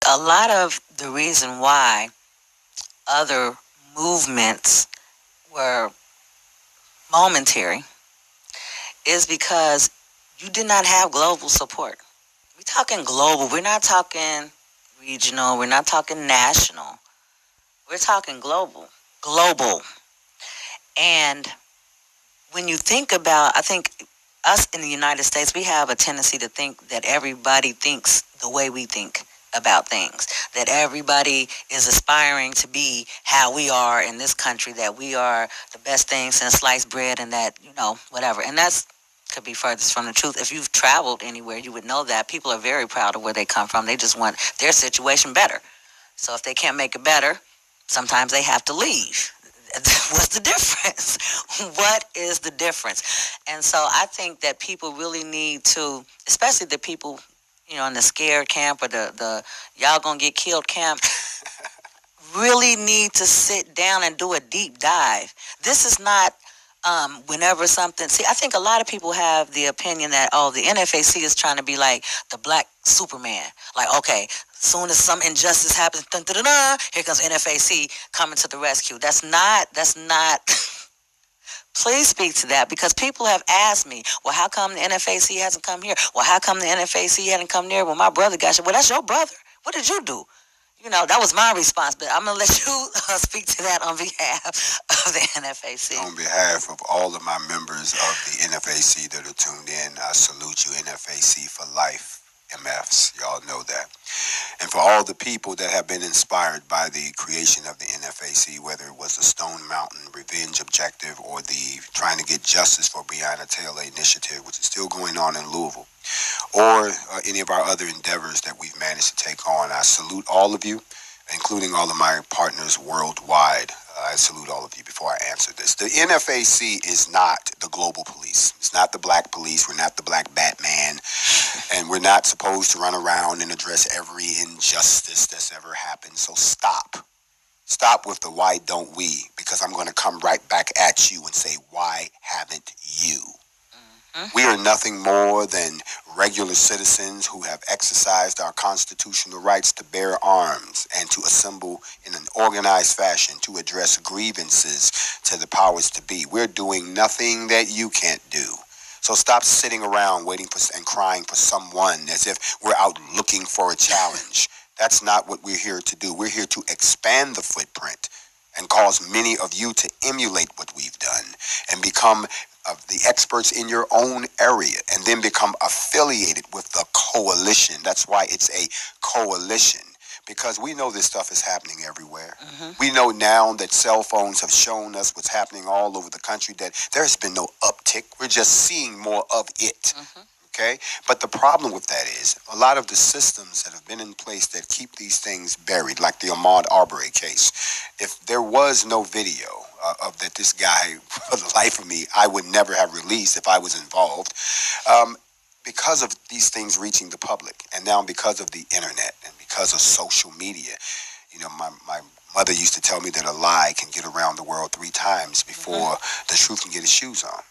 a lot of the reason why other movements were momentary is because you did not have global support. We're talking global. We're not talking regional. We're not talking national. We're talking global. Global. And when you think about, I think us in the United States, we have a tendency to think that everybody thinks the way we think about things, that everybody is aspiring to be how we are in this country, that we are the best thing since sliced bread, and that, whatever. And that's could be furthest from the truth. If you've traveled anywhere, you would know that people are very proud of where they come from. They just want their situation better. So if they can't make it better, sometimes they have to leave. What's the difference? What is the difference? And so I think that people really need to, especially the people, in the scared camp or the y'all gonna get killed camp, really need to sit down and do a deep dive. This is not whenever something. See, I think a lot of people have the opinion that, the NFAC is trying to be like the black Superman. Like, okay, soon as some injustice happens, dun, dun, dun, dun, here comes NFAC coming to the rescue. That's not. Please speak to that, because people have asked me, well, how come the NFAC hasn't come here? Well, how come the NFAC hadn't come there? Well, my brother got you. Well, that's your brother. What did you do? That was my response, but I'm going to let you speak to that on behalf of the NFAC. On behalf of all of my members of the NFAC that are tuned in, I salute you, NFAC for life, MFs. Y'all know that. And for all the people that have been inspired by the creation of the NFAC, whether it was the Stone Mountain Revenge Objective or the trying to get justice for Breonna Taylor initiative, which is still going on in Louisville, or any of our other endeavors that we've managed to take on, I salute all of you, including all of my partners worldwide. I salute all of you before I answer this. The NFAC is not the global police. It's not the black police. We're not the black Batman. And we're not supposed to run around and address every injustice that's ever happened. So stop. Stop with the why don't we? Because I'm going to come right back at you and say, why haven't you? We are nothing more than regular citizens who have exercised our constitutional rights to bear arms and to assemble in an organized fashion to address grievances to the powers to be. We're doing nothing that you can't do. So stop sitting around waiting for and crying for someone as if we're out looking for a challenge. That's not what we're here to do. We're here to expand the footprint and cause many of you to emulate what we've done and become the experts in your own area, and then become affiliated with the coalition. That's why it's a coalition, because we know this stuff is happening everywhere. We know now that cell phones have shown us what's happening all over the country, that there's been no uptick. We're just seeing more of it. Okay? But the problem with that is a lot of the systems that have been in place that keep these things buried, like the Ahmaud Arbery case, if there was no video of that this guy, for the life of me, I would never have released if I was involved, because of these things reaching the public, and now because of the internet and because of social media. My mother used to tell me that a lie can get around the world 3 times before the truth can get its shoes on.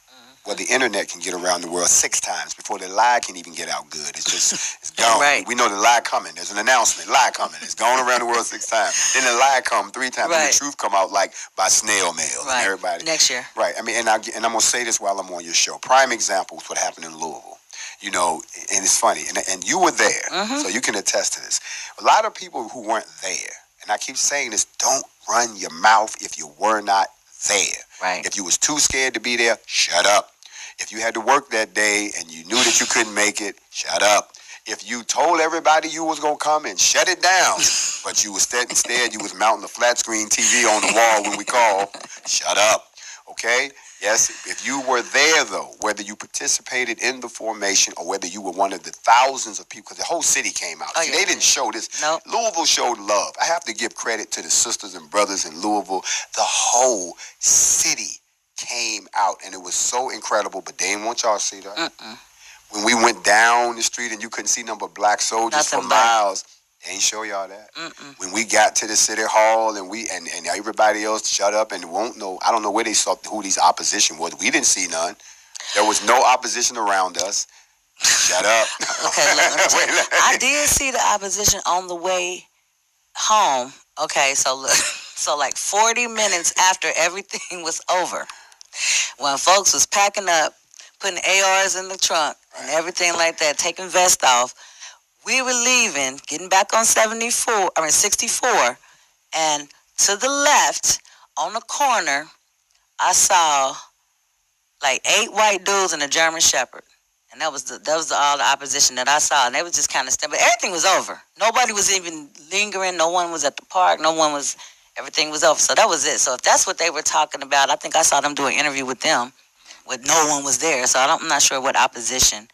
Well, the internet can get around the world 6 times before the lie can even get out good. It's gone. Right. We know the lie coming. There's an announcement, lie coming. It's gone around the world 6 times. Then the lie come 3 times. Right. And the truth come out like by snail mail. Right. Everybody. Next year. Right. I mean, and I'm going to say this while I'm on your show. Prime example is what happened in Louisville. And it's funny. And you were there, so you can attest to this. A lot of people who weren't there, and I keep saying this, don't run your mouth if you were not there. Right. If you was too scared to be there, shut up. If you had to work that day and you knew that you couldn't make it, shut up. If you told everybody you was going to come and shut it down, but you was instead you was mounting a flat screen TV on the wall when we called, shut up. Okay? Yes, if you were there, though, whether you participated in the formation or whether you were one of the thousands of people, because the whole city came out. See, they didn't show this. Nope. Louisville showed love. I have to give credit to the sisters and brothers in Louisville. The whole city came out, and it was so incredible, but they didn't want y'all to see that. When we went down the street and you couldn't see number of black soldiers for miles, they ain't show y'all that. When we got to the city hall and and everybody else shut up and won't know, I don't know where they saw who these opposition was. We didn't see none. There was no opposition around us. Shut up. Okay, I did see the opposition on the way home. Okay, so look, so like 40 minutes after everything was over, when folks was packing up, putting ARs in the trunk and everything like that, taking vests off, we were leaving, getting back on 64, and to the left on the corner, I saw like 8 white dudes and a German Shepherd. And that was all the opposition that I saw. And they was just kind of but everything was over. Nobody was even lingering. No one was at the park. Everything was over. So that was it. So if that's what they were talking about, I think I saw them do an interview with them, with no one was there. So I'm not sure what opposition.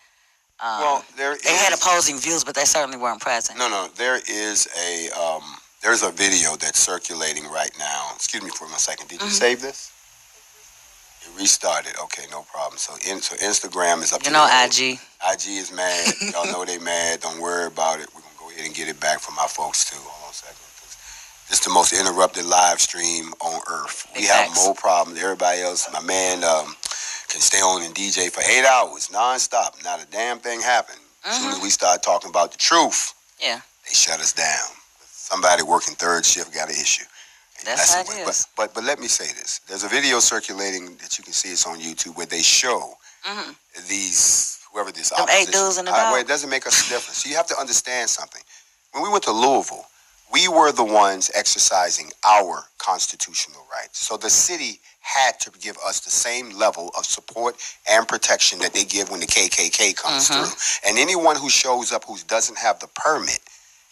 Well, they had opposing views, but they certainly weren't present. No, there's a video that's circulating right now. Excuse me for a second. Did you save this? It restarted. Okay, no problem. So Instagram is up to IG. IG is mad. Y'all know they mad. Don't worry about it. We're going to go ahead and get it back from our folks, too. Hold on a second. This is the most interrupted live stream on Earth. We have more problems. Everybody else, my man can stay on and DJ for 8 hours, nonstop. Not a damn thing happened. As soon as we start talking about the truth, they shut us down. Somebody working third shift got an issue. That's how it is. But let me say this. There's a video circulating that you can see. It's on YouTube where they show whoever this them opposition. 8 dudes in the dog. Well, it doesn't make us a difference. So you have to understand something. When we went to Louisville, we were the ones exercising our constitutional rights. So the city had to give us the same level of support and protection that they give when the KKK comes through. And anyone who shows up who doesn't have the permit,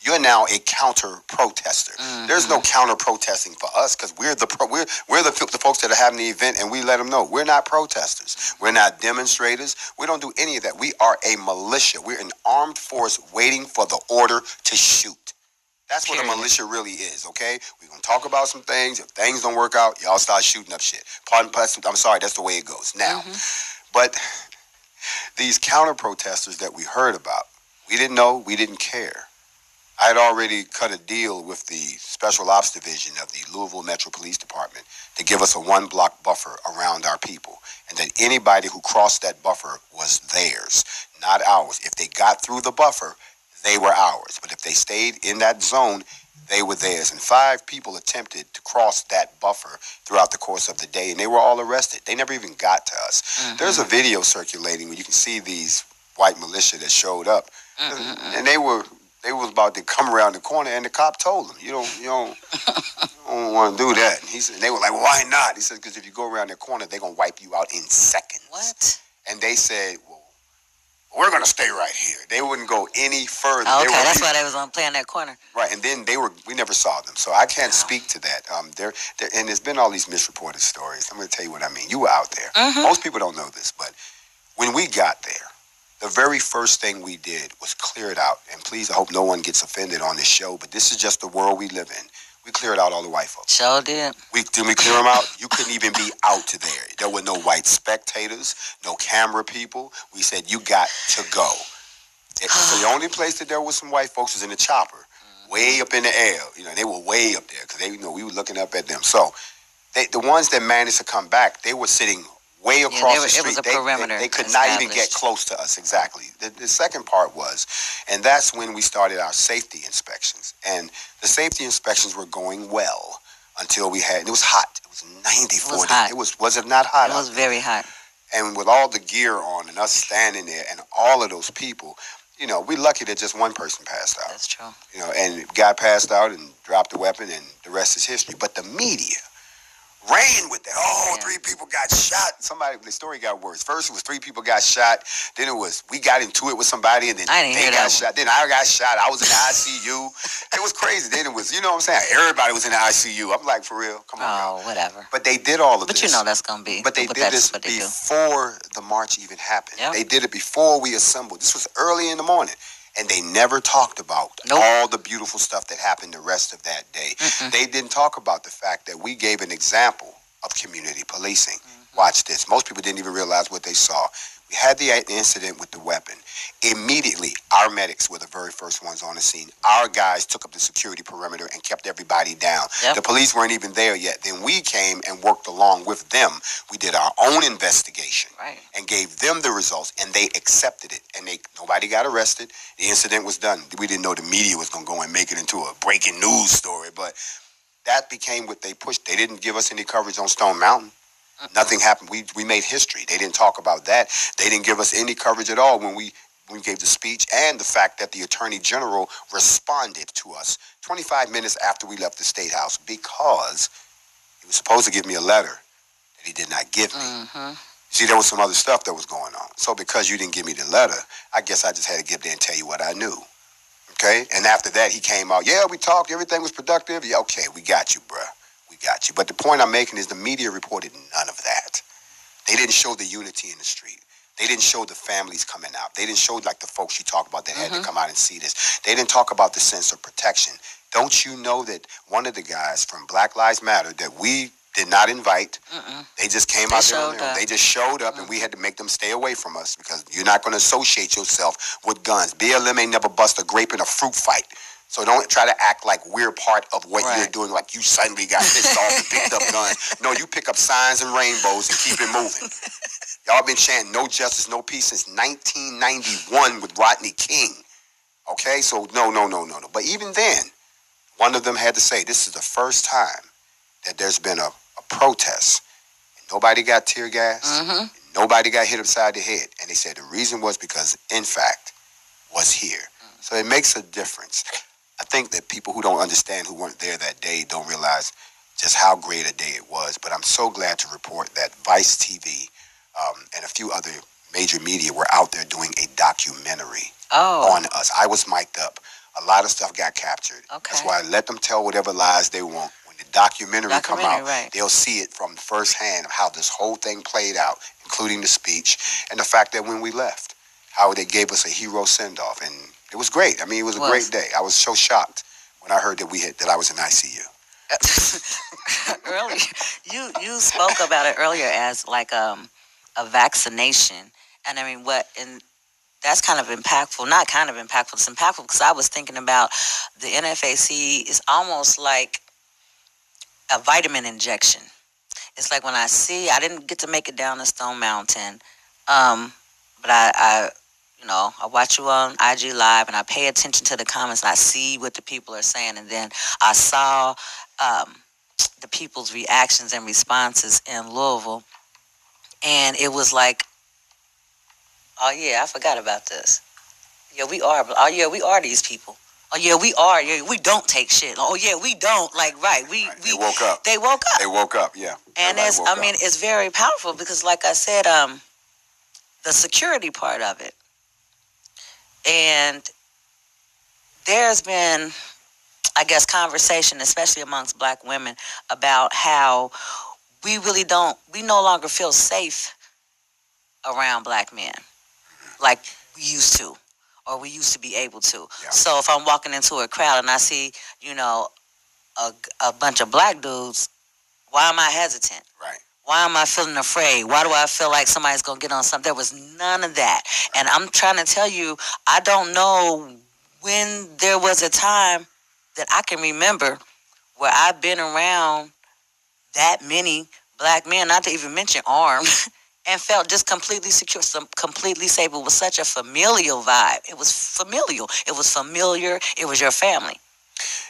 you're now a counter protester. There's no counter protesting for us because we're the folks that are having the event, and we let them know we're not protesters. We're not demonstrators. We don't do any of that. We are a militia. We're an armed force waiting for the order to shoot. That's what a militia really is, okay? We're going to talk about some things. If things don't work out, y'all start shooting up shit. I'm sorry, that's the way it goes. Now, but these counter-protesters that we heard about, we didn't know, we didn't care. I had already cut a deal with the Special Ops Division of the Louisville Metro Police Department to give us a 1-block buffer around our people, and that anybody who crossed that buffer was theirs, not ours. If they got through the buffer, they were ours. But if they stayed in that zone, they were theirs. And 5 people attempted to cross that buffer throughout the course of the day, and they were all arrested. They never even got to us. There's a video circulating where you can see these white militia that showed up, and they was about to come around the corner, and the cop told them, you don't want to do that. And they were like, well, why not? He said, because if you go around the corner, they're going to wipe you out in seconds. What? And they said, well, we're going to stay right here. They wouldn't go any further. Oh, okay, that's why they was on playing that corner. Right, and then we never saw them, so I can't speak to that. And there's been all these misreported stories. I'm going to tell you what I mean. You were out there. Most people don't know this, but when we got there, the very first thing we did was clear it out. And please, I hope no one gets offended on this show, but this is just the world we live in. We cleared out all the white folks. Sure did. Did we clear them out? You couldn't even be out to there. There were no white spectators, no camera people. We said, you got to go. So the only place that there was some white folks was in the chopper, way up in the air. They were way up there because we were looking up at them. So the ones that managed to come back, they were sitting way across the street. It was a perimeter. They could not even get close to us, exactly. The second part was, and that's when we started our safety inspections. And the safety inspections were going well until it was hot. It was 94. It was hot. Was it not hot? It was very hot. And with all the gear on and us standing there and all of those people, we're lucky that just one person passed out. That's true. And the guy passed out and dropped the weapon, and the rest is history. But the media ran with that. 3 people got shot. The story got worse. First it was 3 people got shot. Then it was, we got into it with somebody, and then they got shot. Then I got shot. I was in the ICU. It was crazy. Then it was, you know what I'm saying? Everybody was in the ICU. I'm like, for real? Come on. Oh, whatever. But they did all of this. But that's going to be. But they did this before the march even happened. Yep. They did it before we assembled. This was early in the morning. And they never talked about all the beautiful stuff that happened the rest of that day. They didn't talk about the fact that we gave an example of community policing. Watch this. Most people didn't even realize what they saw. We had the incident with the weapon. Immediately, our medics were the very first ones on the scene. Our guys took up the security perimeter and kept everybody down. Yep. The police weren't even there yet. Then we came and worked along with them. We did our own investigation and gave them the results, and they accepted it. And nobody got arrested. The incident was done. We didn't know the media was going to go and make it into a breaking news story, but that became what they pushed. They didn't give us any coverage on Stone Mountain. Nothing happened. We made history. They didn't talk about that. They didn't give us any coverage at all when we gave the speech, and the fact that the Attorney General responded to us 25 minutes after we left the State House, because he was supposed to give me a letter that he did not give me. See, there was some other stuff that was going on. So because you didn't give me the letter, I guess I just had to get there and tell you what I knew. Okay? And after that, he came out, yeah, we talked, everything was productive. Yeah, okay, we got you, bruh. We got you. But the point I'm making is the media reported none of that. They didn't show the unity in the street. They didn't show the families coming out. They didn't show like the folks you talk about that had to come out and see this. They didn't talk about the sense of protection. Don't you know that one of the guys from Black Lives Matter that we did not invite, they just came out there on their own. They just showed up, and we had to make them stay away from us because you're not going to associate yourself with guns. BLM ain't never bust a grape in a fruit fight. So don't try to act like we're part of what you're doing, like you suddenly got pissed off and picked up guns. No, you pick up signs and rainbows and keep it moving. Y'all been chanting no justice, no peace since 1991 with Rodney King. Okay, so no. But even then, one of them had to say, this is the first time that there's been a protest. And nobody got tear gas. Nobody got hit upside the head. And they said the reason was because Nfac was here. So it makes a difference. I think that people who don't understand, who weren't there that day, don't realize just how great a day it was. But I'm so glad to report that Vice TV and a few other major media were out there doing a documentary on us. I was mic'd up. A lot of stuff got captured. That's why I let them tell whatever lies they want. When the documentary come out, they'll see it from firsthand of how this whole thing played out, including the speech and the fact that when we left, how they gave us a hero send-off. And it was great. I mean, it was a great day. I was so shocked when I heard that I was in ICU. Earlier, you spoke about it earlier as like a vaccination, and I mean, and that's kind of impactful. Not kind of impactful. It's impactful because I was thinking about the NFAC is almost like a vitamin injection. It's like when I didn't get to make it down to Stone Mountain, but I watch you on IG Live and I pay attention to the comments and I see what the people are saying, and then I saw the people's reactions and responses in Louisville, and it was like, oh yeah, I forgot about this. Yeah, we are. Oh yeah, we are these people. Oh yeah, we are. Yeah, we don't take shit. Oh yeah, we don't. They woke up. They woke up. They woke up. Yeah. And it's very powerful because, like I said, the security part of it, and there's been, I guess, conversation, especially amongst Black women, about how we no longer feel safe around Black men like we used to, or we used to be able to. Yeah. So if I'm walking into a crowd and I see, a bunch of Black dudes, why am I hesitant? Right. Why am I feeling afraid? Why do I feel like somebody's going to get on something? There was none of that. And I'm trying to tell you, I don't know when there was a time that I can remember where I've been around that many Black men, not to even mention armed, and felt just completely secure, completely safe. It was such a familial vibe. It was familial. It was familiar. It was your family.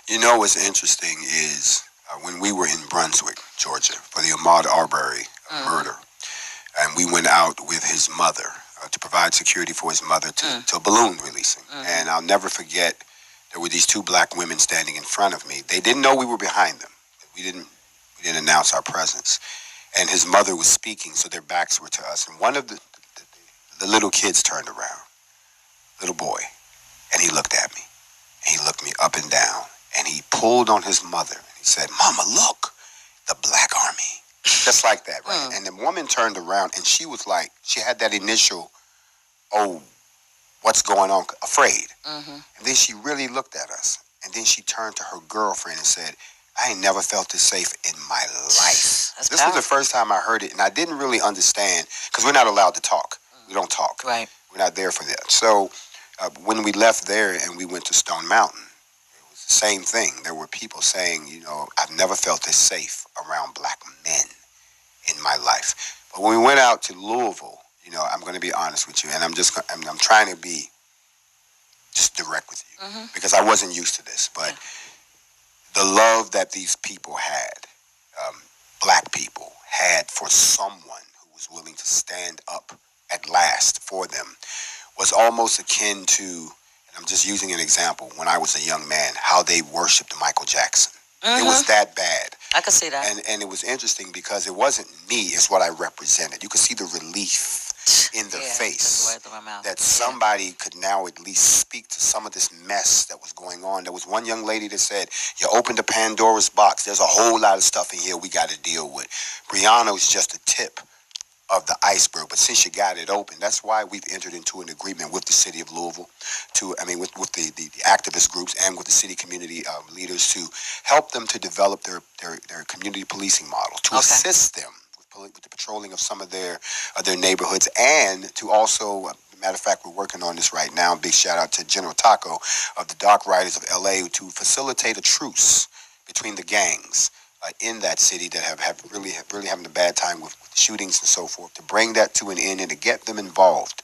You know what's interesting is when we were in Brunswick, Georgia, for the Ahmaud Arbery murder, and we went out with his mother to provide security for his mother to a balloon releasing. And I'll never forget, there were these two Black women standing in front of me. They didn't know we were behind them. We didn't announce our presence. And his mother was speaking, so their backs were to us. And one of the little kids turned around, little boy, and he looked at me. And he looked me up and down, and he pulled on his mother, and he said, "Mama, look, the Black Army." Just like that, right? And the woman turned around, and she was like, she had that initial, oh, what's going on, afraid. And then she really looked at us, and then she turned to her girlfriend and said, "I ain't never felt this safe in my life." This was the first time I heard it, and I didn't really understand, because we're not allowed to talk. We don't talk. Right. We're not there for that. So when we left there and we went to Stone Mountain, it was the same thing. There were people saying, I've never felt this safe around black men in my life. But when we went out to Louisville, I'm going to be honest with you, and I'm trying to be just direct with you because I wasn't used to this. But the love that these people had, black people had for someone who was willing to stand up at last for them was almost akin to, and I'm just using an example, when I was a young man, how they worshipped Michael Jackson. It was that bad. I could see that. And it was interesting because it wasn't me, it's what I represented. You could see the relief in their face that somebody could now at least speak to some of this mess that was going on. There was one young lady that said, you opened the Pandora's box. There's a whole lot of stuff in here we got to deal with. Brianna was just a tip of the iceberg, but since you got it open, that's why we've entered into an agreement with the city of Louisville, with the activist groups and with the city community leaders to help them to develop their community policing model, to assist them with the patrolling of some of their neighborhoods, and to also, matter of fact, we're working on this right now. Big shout out to General Taco of the Dark Riders of LA to facilitate a truce between the gangs in that city that have really having a bad time with shootings and so forth, to bring that to an end and to get them involved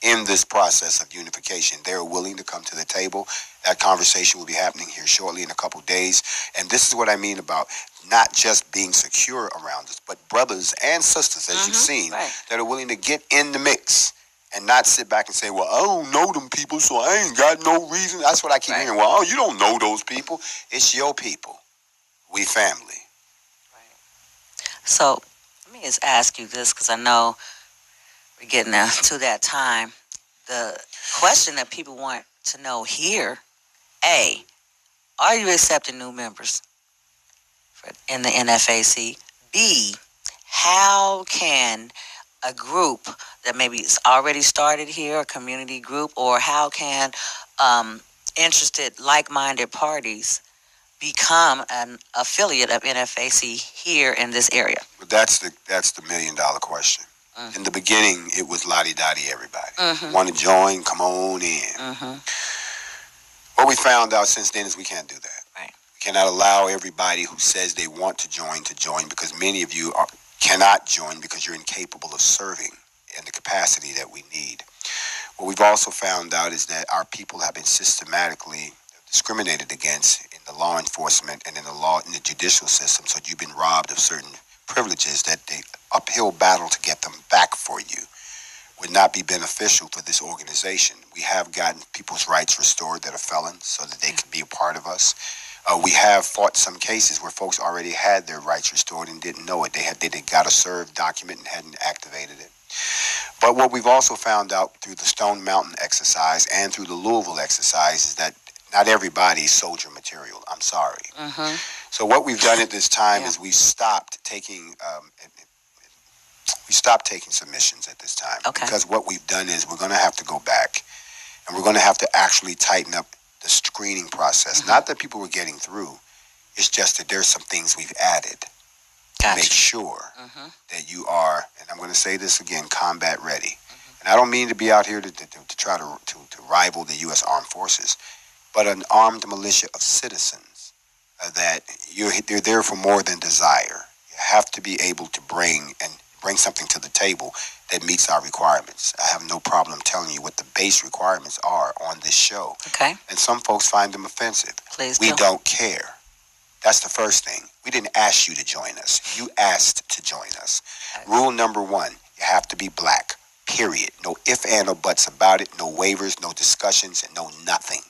in this process of unification. They're willing to come to the table. That conversation will be happening here shortly in a couple days. And this is what I mean about not just being secure around us, but brothers and sisters, as you've seen, that are willing to get in the mix and not sit back and say, well, I don't know them people, so I ain't got no reason. That's what I keep hearing. Well, you don't know those people. It's your people. We family. So let me just ask you this, because I know we're getting to that time. The question that people want to know here, A, are you accepting new members in the NFAC? B, how can a group that maybe is already started here, a community group, or how can interested, like-minded parties become an affiliate of NFAC here in this area? But that's the $1 million question. In the beginning, it was lottie-dottie, everybody. Want to join? Come on in. What we found out since then is we can't do that. Right. We cannot allow everybody who says they want to join, because many of you cannot join because you're incapable of serving in the capacity that we need. What we've also found out is that our people have been systematically discriminated against in the law enforcement and in the judicial system. So you've been robbed of certain privileges that the uphill battle to get them back for you would not be beneficial for this organization. We have gotten people's rights restored that are felons so that they can be a part of us. We have fought some cases where folks already had their rights restored and didn't know it. They got a served document and hadn't activated it. But what we've also found out through the Stone Mountain exercise and through the Louisville exercise is that not everybody is soldier material. I'm sorry. So what we've done at this time is we stopped taking submissions at this time. Because what we've done is we're going to have to go back and we're going to have to actually tighten up the screening process. Not that people were getting through. It's just that there's some things we've added to make sure that you are, and I'm going to say this again, combat ready. And I don't mean to be out here to try to rival the U.S. Armed Forces, but an armed militia of citizens that they're there for more than desire. You have to be able to bring something to the table that meets our requirements. I have no problem telling you what the base requirements are on this show. Okay. And some folks find them offensive. Please We don't care. That's the first thing. We didn't ask you to join us. You asked to join us. Rule number 1, you have to be black, period. No ifs, and, or buts about it. No waivers, no discussions, and no nothing.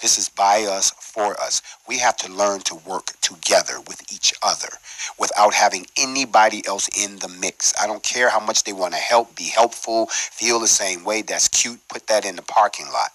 This is by us, for us. We have to learn to work together with each other without having anybody else in the mix. I don't care how much they want to help, be helpful, feel the same way. That's cute. Put that in the parking lot.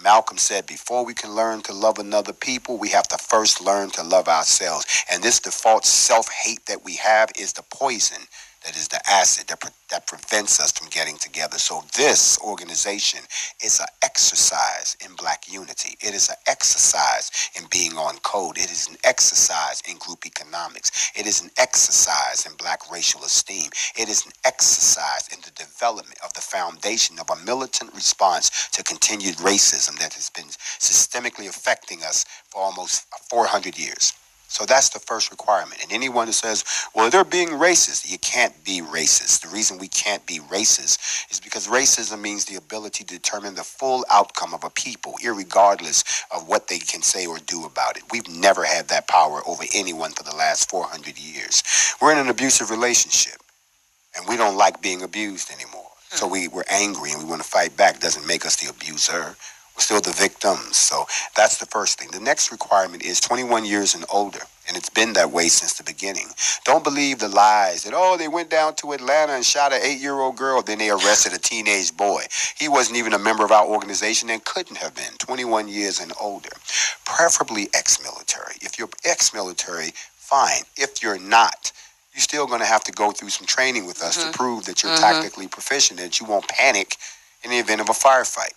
Malcolm said, before we can learn to love another people, we have to first learn to love ourselves. And this default self-hate that we have is the poison that is the acid that prevents us from getting together. So this organization is an exercise in black unity. It is an exercise in being on code. It is an exercise in group economics. It is an exercise in black racial esteem. It is an exercise in the development of the foundation of a militant response to continued racism that has been systemically affecting us for almost 400 years. So that's the first requirement. And anyone who says, well, they're being racist, you can't be racist. The reason we can't be racist is because racism means the ability to determine the full outcome of a people, irregardless of what they can say or do about it. We've never had that power over anyone for the last 400 years. We're in an abusive relationship, and we don't like being abused anymore. So we're angry and we want to fight back. Doesn't make us the abuser. We're still the victims. So that's the first thing. The next requirement is 21 years and older. And it's been that way since the beginning. Don't believe the lies that, oh, they went down to Atlanta and shot an 8-year-old girl. Then they arrested a teenage boy. He wasn't even a member of our organization and couldn't have been. 21 years and older. Preferably ex-military. If you're ex-military, fine. If you're not, you're still going to have to go through some training with us to prove that you're tactically proficient, that you won't panic in the event of a firefight.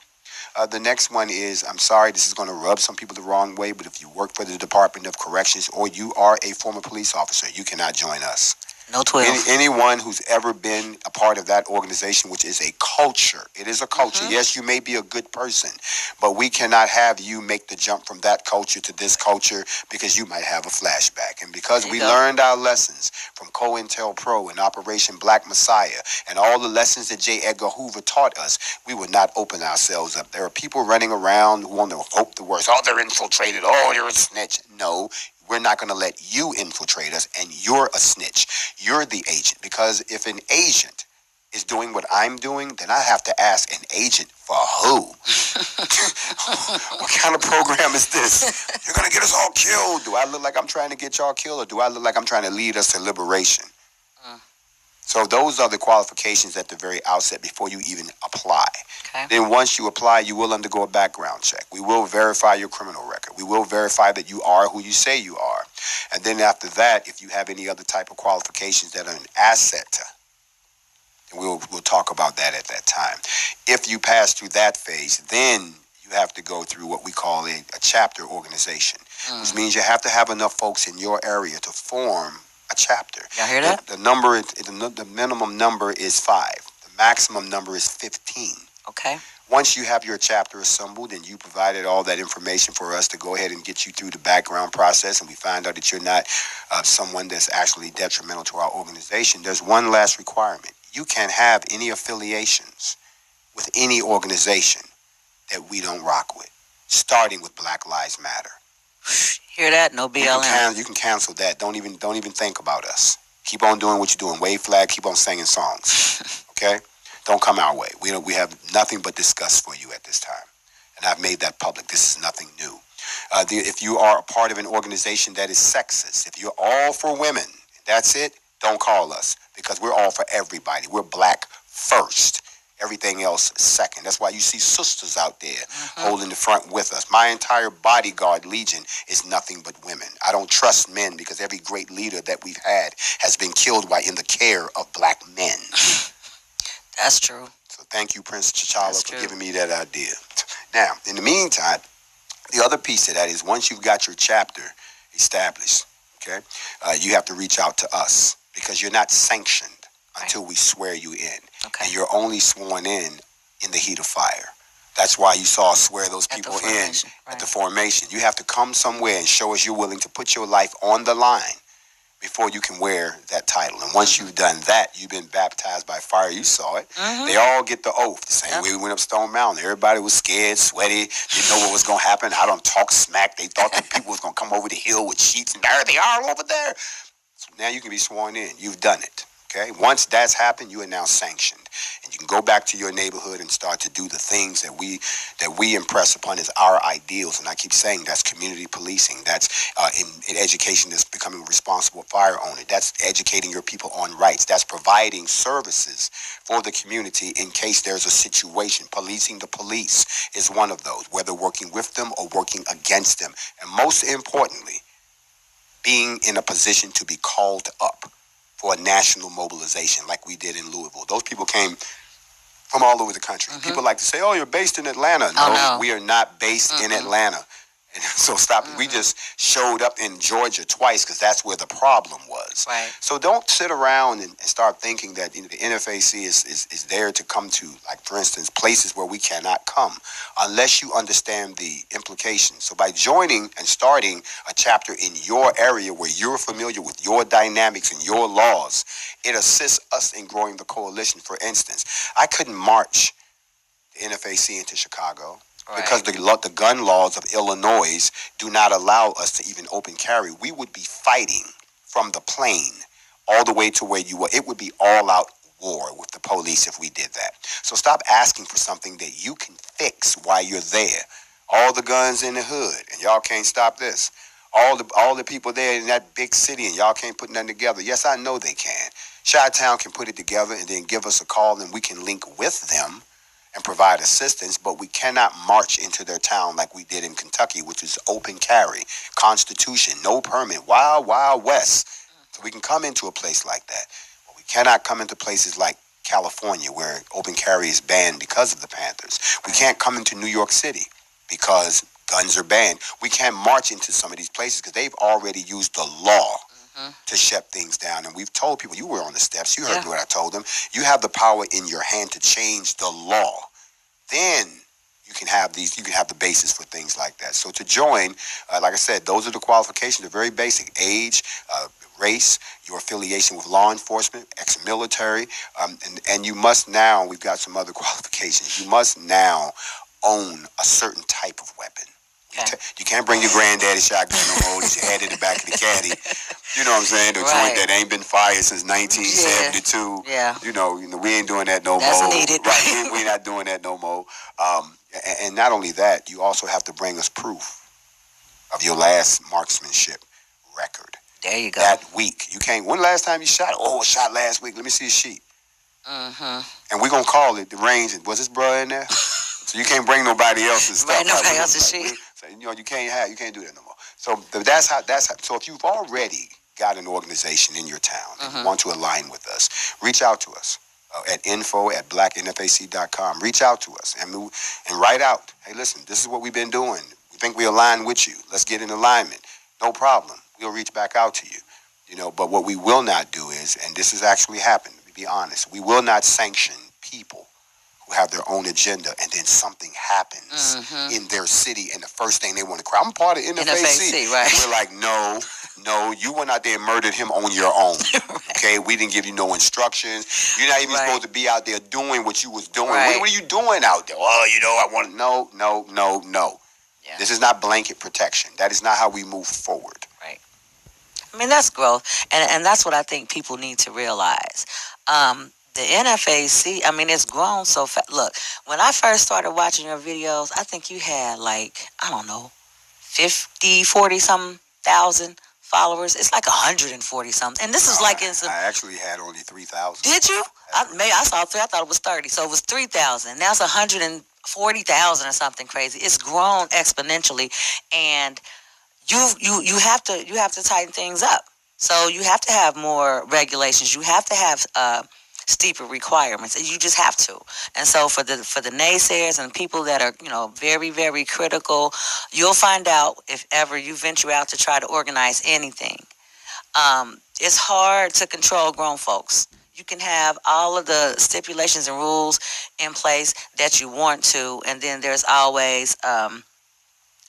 The next one is, I'm sorry, this is going to rub some people the wrong way, but if you work for the Department of Corrections or you are a former police officer, you cannot join us. No 12. Anyone who's ever been a part of that organization, which is a culture. It is a culture. Yes, you may be a good person, but we cannot have you make the jump from that culture to this culture because you might have a flashback. And because we learned our lessons from COINTELPRO and Operation Black Messiah and all the lessons that J. Edgar Hoover taught us, we would not open ourselves up. There are people running around who want to hope the worst. Oh, they're infiltrated. Oh, you're a snitch. No. We're not going to let you infiltrate us, and you're a snitch. You're the agent, because if an agent is doing what I'm doing, then I have to ask an agent for who? What kind of program is this? You're going to get us all killed. Do I look like I'm trying to get y'all killed, or do I look like I'm trying to lead us to liberation? So those are the qualifications at the very outset before you even apply. Okay. Then once you apply, you will undergo a background check. We will verify your criminal record. We will verify that you are who you say you are. And then after that, if you have any other type of qualifications that are an asset to, we'll talk about that at that time. If you pass through that phase, then you have to go through what we call a chapter organization, which means you have to have enough folks in your area to form a chapter. Y'all hear that? The minimum number is 5. The maximum number is 15. Okay. Once you have your chapter assembled and you provided all that information for us to go ahead and get you through the background process, and we find out that you're not someone that's actually detrimental to our organization, there's one last requirement. You can't have any affiliations with any organization that we don't rock with, starting with Black Lives Matter. Hear that? No BLM. You can cancel that. Don't even think about us. Keep on doing what you're doing. Wave flag. Keep on singing songs. Okay? Don't come our way. We have nothing but disgust for you at this time, and I've made that public. This is nothing new. If you are a part of an organization that is sexist, if you're all for women, that's it. Don't call us, because we're all for everybody. We're black first. Everything else second. That's why you see sisters out there holding the front with us. My entire bodyguard legion is nothing but women. I don't trust men, because every great leader that we've had has been killed while in the care of black men. That's true. So thank you, Prince T'Challa, for giving me that idea. Now, in the meantime, the other piece of that is once you've got your chapter established, okay, you have to reach out to us, because you're not sanctioned until we swear you in. Okay. And you're only sworn in the heat of fire. That's why you saw us swear those people in at the formation. You have to come somewhere and show us you're willing to put your life on the line before you can wear that title. And once you've done that, you've been baptized by fire. You saw it. They all get the oath the same way we went up Stone Mountain. Everybody was scared, sweaty, didn't know what was going to happen. I don't talk smack. They thought that people was going to come over the hill with sheets, and there they are over there. So now you can be sworn in. You've done it. Okay. Once that's happened, you are now sanctioned, and you can go back to your neighborhood and start to do the things that we impress upon as our ideals. And I keep saying that's community policing. That's in education. That's becoming a responsible fire owner. That's educating your people on rights. That's providing services for the community in case there's a situation. Policing the police is one of those, whether working with them or working against them, and most importantly, being in a position to be called up for a national mobilization like we did in Louisville. Those people came from all over the country. Mm-hmm. People like to say, "Oh, you're based in Atlanta." No, we are not based in Atlanta. And so stop. We just showed up in Georgia twice because that's where the problem was. Right. So don't sit around and start thinking that the NFAC is there to come to, like, for instance, places where we cannot come unless you understand the implications. So by joining and starting a chapter in your area where you're familiar with your dynamics and your laws, it assists us in growing the coalition. For instance, I couldn't march the NFAC into Chicago. Right. Because the gun laws of Illinois do not allow us to even open carry. We would be fighting from the plane all the way to where you were. It would be all out war with the police if we did that. So stop asking for something that you can fix while you're there. All the guns in the hood, and y'all can't stop this. All the people there in that big city, and y'all can't put nothing together. Yes, I know they can. Chi-Town can put it together and then give us a call, and we can link with them and provide assistance, but we cannot march into their town like we did in Kentucky, which is open carry, Constitution, no permit, wild, wild west. So we can come into a place like that, but we cannot come into places like California where open carry is banned because of the Panthers. We can't come into New York City because guns are banned. We can't march into some of these places because they've already used the law to shut things down. And we've told people, you were on the steps, you heard what I told them, you have the power in your hand to change the law. Then you can have the basis for things like that. So to join, like I said, those are the qualifications. They're very basic: age, race, your affiliation with law enforcement, ex-military, and you must now, we've got some other qualifications, you must now own a certain type of weapon. Okay. You can't bring your granddaddy shotgun no more. That you had in the back of the caddy. You know what I'm saying? The joint that ain't been fired since 1972. Yeah. You know, we ain't doing that no That's more. Needed. Right. We're not doing that no more. And not only that, you also have to bring us proof of your last marksmanship record. There you go. That week. You can't. When the last time you shot? Oh, I shot last week. Let me see a sheet. And we're going to call it the range. Was this bro in there? So you can't bring nobody else's stuff. Right, nobody else's sheet. So, you can't do that no more. So that's how. So if you've already got an organization in your town and you want to align with us, reach out to us at info@blacknfac.com. Reach out to us and write out, hey, listen, this is what we've been doing. We think we align with you. Let's get in alignment. No problem. We'll reach back out to you. But what we will not do is, and this has actually happened, to be honest, we will not sanction people who have their own agenda, and then something happens in their city, and the first thing they want to cry, I'm part of NFAC. Right. And we're like, no, you went out there and murdered him on your own. Right. Okay, we didn't give you no instructions. You're not even supposed to be out there doing what you was doing. Right. What are you doing out there? I want to. No. Yeah. This is not blanket protection. That is not how we move forward. Right. I mean, that's growth, and that's what I think people need to realize. The NFAC, I mean, it's grown so fast. Look, when I first started watching your videos, I think you had 40-something thousand followers. It's like 140-something. And this is like in some... I actually had only 3,000. Did you? I saw 3. I thought it was 30. So it was 3,000. Now it's 140,000 or something crazy. It's grown exponentially, and you have to tighten things up. So you have to have more regulations. You have to have steeper requirements. You just have to. And so for the naysayers and people that are, very, very critical, you'll find out if ever you venture out to try to organize anything. It's hard to control grown folks. You can have all of the stipulations and rules in place that you want to, and then there's always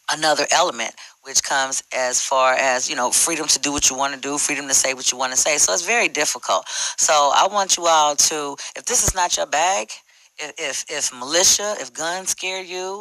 another element, which comes as far as, freedom to do what you want to do, freedom to say what you want to say. So it's very difficult. So I want you all to, if this is not your bag, if militia, if guns scare you,